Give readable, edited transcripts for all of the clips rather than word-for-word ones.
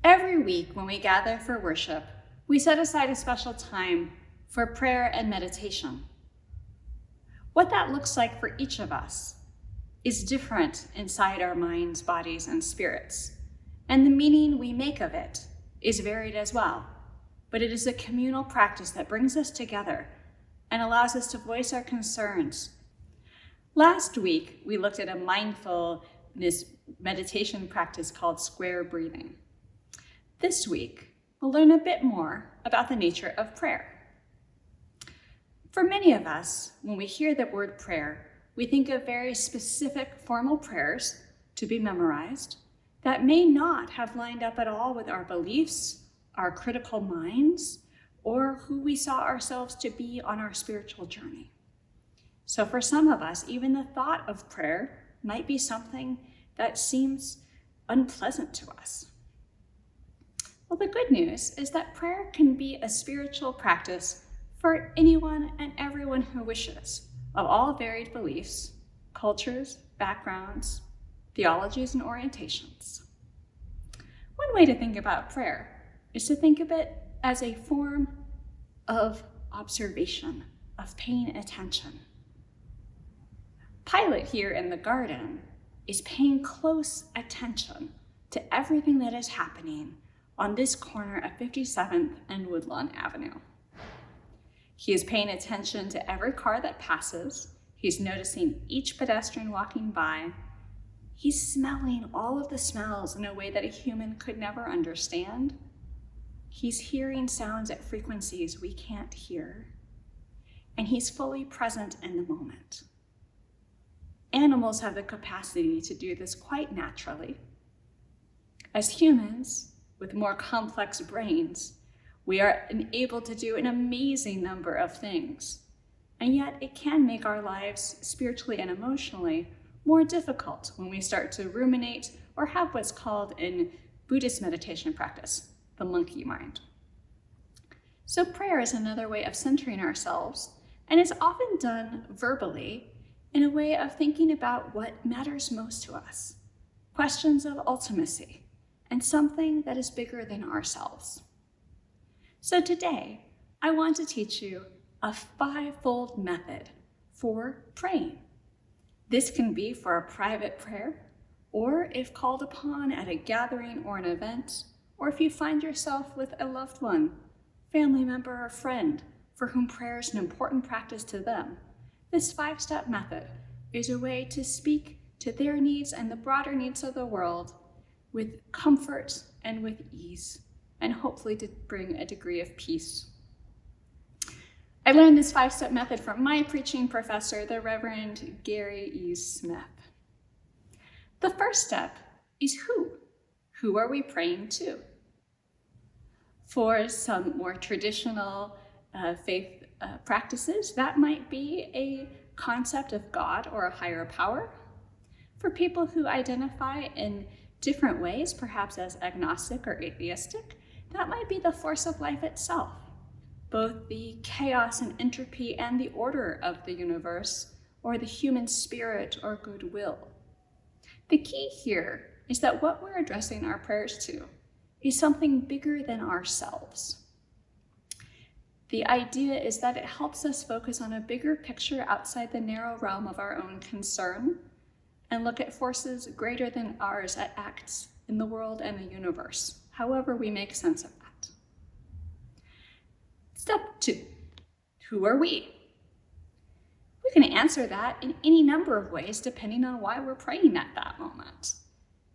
Every week when we gather for worship, we set aside a special time for prayer and meditation. What that looks like for each of us is different inside our minds, bodies, and spirits, and the meaning we make of it is varied as well. But it is a communal practice that brings us together and allows us to voice our concerns. Last week, we looked at a mindfulness meditation practice called square breathing. This week, we'll learn a bit more about the nature of prayer. For many of us, when we hear the word prayer, we think of very specific formal prayers to be memorized that may not have lined up at all with our beliefs, our critical minds, or who we saw ourselves to be on our spiritual journey. So for some of us, even the thought of prayer might be something that seems unpleasant to us. Well, the good news is that prayer can be a spiritual practice for anyone and everyone who wishes, of all varied beliefs, cultures, backgrounds, theologies, and orientations. One way to think about prayer is to think of it as a form of observation, of paying attention. Pilate here in the garden is paying close attention to everything that is happening on this corner of 57th and Woodlawn Avenue. He is paying attention to every car that passes. He's noticing each pedestrian walking by. He's smelling all of the smells in a way that a human could never understand. He's hearing sounds at frequencies we can't hear. And he's fully present in the moment. Animals have the capacity to do this quite naturally. As humans, with more complex brains, we are able to do an amazing number of things. And yet it can make our lives spiritually and emotionally more difficult when we start to ruminate or have what's called in Buddhist meditation practice, the monkey mind. So prayer is another way of centering ourselves, and it's often done verbally in a way of thinking about what matters most to us, questions of ultimacy, and something that is bigger than ourselves. So today, I want to teach you a 5-fold method for praying. This can be for a private prayer, or if called upon at a gathering or an event, or if you find yourself with a loved one, family member, or friend for whom prayer is an important practice to them. This 5-step method is a way to speak to their needs and the broader needs of the world with comfort and with ease, and hopefully to bring a degree of peace. I learned this 5-step method from my preaching professor, the Reverend Gary E. Smith. The first step is who. Who are we praying to? For some more traditional faith practices, that might be a concept of God or a higher power. For people who identify in different ways, perhaps as agnostic or atheistic, that might be the force of life itself, both the chaos and entropy and the order of the universe, or the human spirit or goodwill. The key here is that what we're addressing our prayers to is something bigger than ourselves. The idea is that it helps us focus on a bigger picture outside the narrow realm of our own concern, and look at forces greater than ours at acts in the world and the universe, however we make sense of that. Step 2, who are we? We can answer that in any number of ways depending on why we're praying at that moment.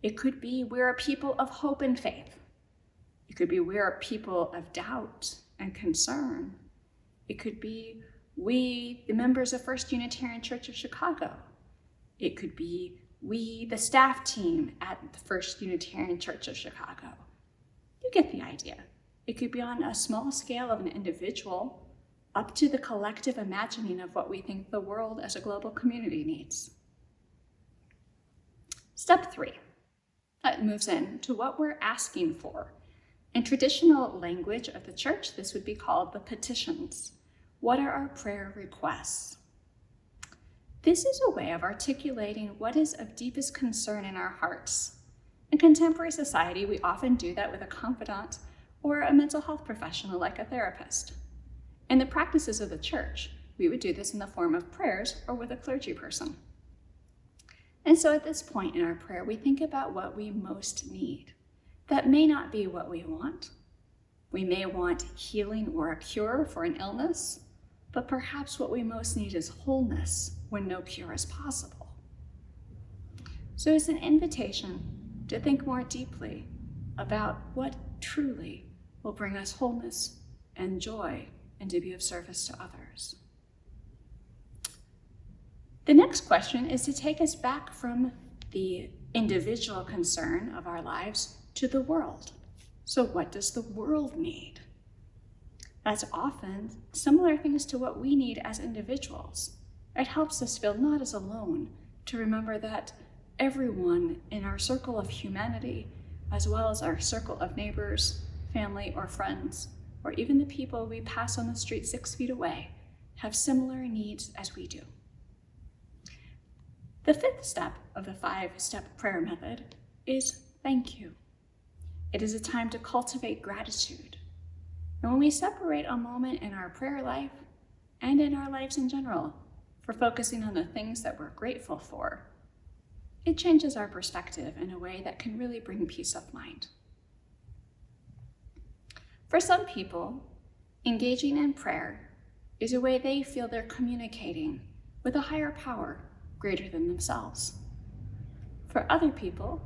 It could be we're a people of hope and faith. It could be we're a people of doubt and concern. It could be we, the members of First Unitarian Church of Chicago. It could be we, the staff team at the First Unitarian Church of Chicago. You get the idea. It could be on a small scale of an individual up to the collective imagining of what we think the world as a global community needs. Step 3, that moves in to what we're asking for. In traditional language of the church, this would be called the petitions. What are our prayer requests? This is a way of articulating what is of deepest concern in our hearts. In contemporary society, we often do that with a confidant or a mental health professional like a therapist. In the practices of the church, we would do this in the form of prayers or with a clergy person. And so at this point in our prayer, we think about what we most need. That may not be what we want. We may want healing or a cure for an illness, but perhaps what we most need is wholeness when no cure is possible. So it's an invitation to think more deeply about what truly will bring us wholeness and joy and to be of service to others. The next question is to take us back from the individual concern of our lives to the world. So what does the world need? That's often similar things to what we need as individuals. It helps us feel not as alone, to remember that everyone in our circle of humanity, as well as our circle of neighbors, family, or friends, or even the people we pass on the street 6 feet away, have similar needs as we do. The fifth step of the 5-step prayer method is thank you. It is a time to cultivate gratitude. And when we separate a moment in our prayer life and in our lives in general for focusing on the things that we're grateful for, it changes our perspective in a way that can really bring peace of mind. For some people, engaging in prayer is a way they feel they're communicating with a higher power greater than themselves. For other people,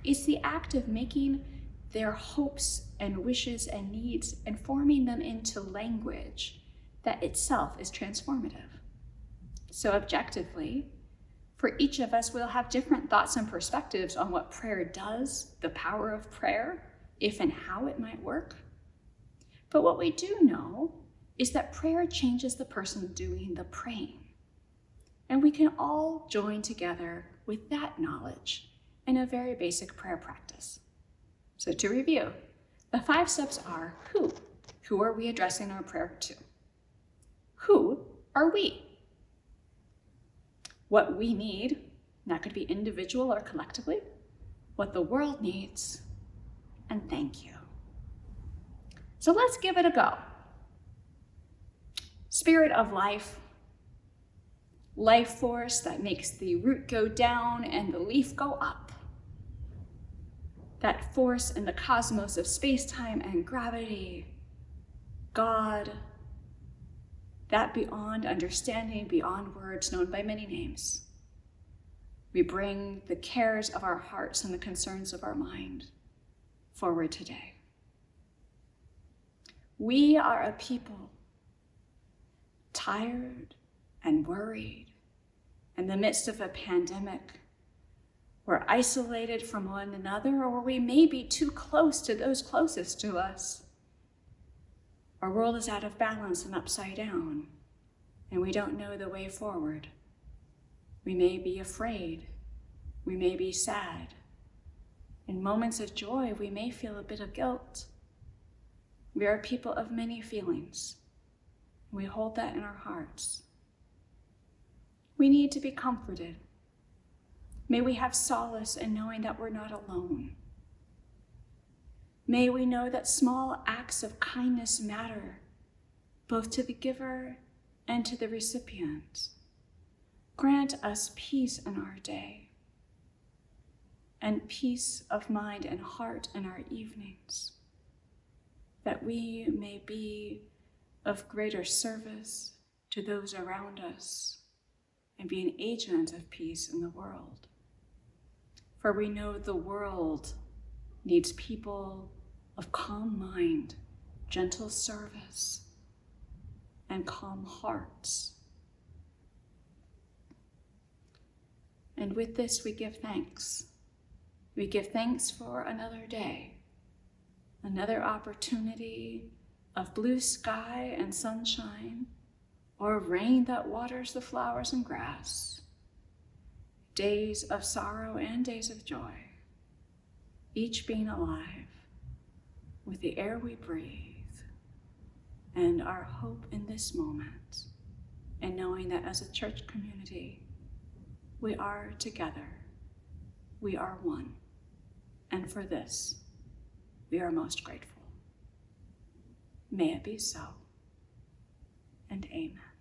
it's the act of making their hopes and wishes and needs and forming them into language that itself is transformative. So objectively, for each of us, we'll have different thoughts and perspectives on what prayer does, the power of prayer, if and how it might work. But what we do know is that prayer changes the person doing the praying. And we can all join together with that knowledge in a very basic prayer practice. So to review, the 5 steps are who? Who are we addressing our prayer to? Who are we? What we need, that could be individual or collectively, what the world needs, and thank you. So let's give it a go. Spirit of life, life force that makes the root go down and the leaf go up. That force in the cosmos of space-time and gravity. God, that beyond understanding, beyond words, known by many names. We bring the cares of our hearts and the concerns of our mind forward today. We are a people tired and worried in the midst of a pandemic. We're isolated from one another, or we may be too close to those closest to us. Our world is out of balance and upside down, and we don't know the way forward. We may be afraid. We may be sad. In moments of joy, we may feel a bit of guilt. We are people of many feelings. We hold that in our hearts. We need to be comforted. May we have solace in knowing that we're not alone. May we know that small acts of kindness matter, both to the giver and to the recipient. Grant us peace in our day, and peace of mind and heart in our evenings, that we may be of greater service to those around us and be an agent of peace in the world. For we know the world needs people of calm mind, gentle service, and calm hearts. And with this, we give thanks. We give thanks for another day, another opportunity of blue sky and sunshine, or rain that waters the flowers and grass, days of sorrow and days of joy, each being alive with the air we breathe and our hope in this moment, and knowing that as a church community, we are together, we are one. and for this we are most grateful. May it be so, and amen.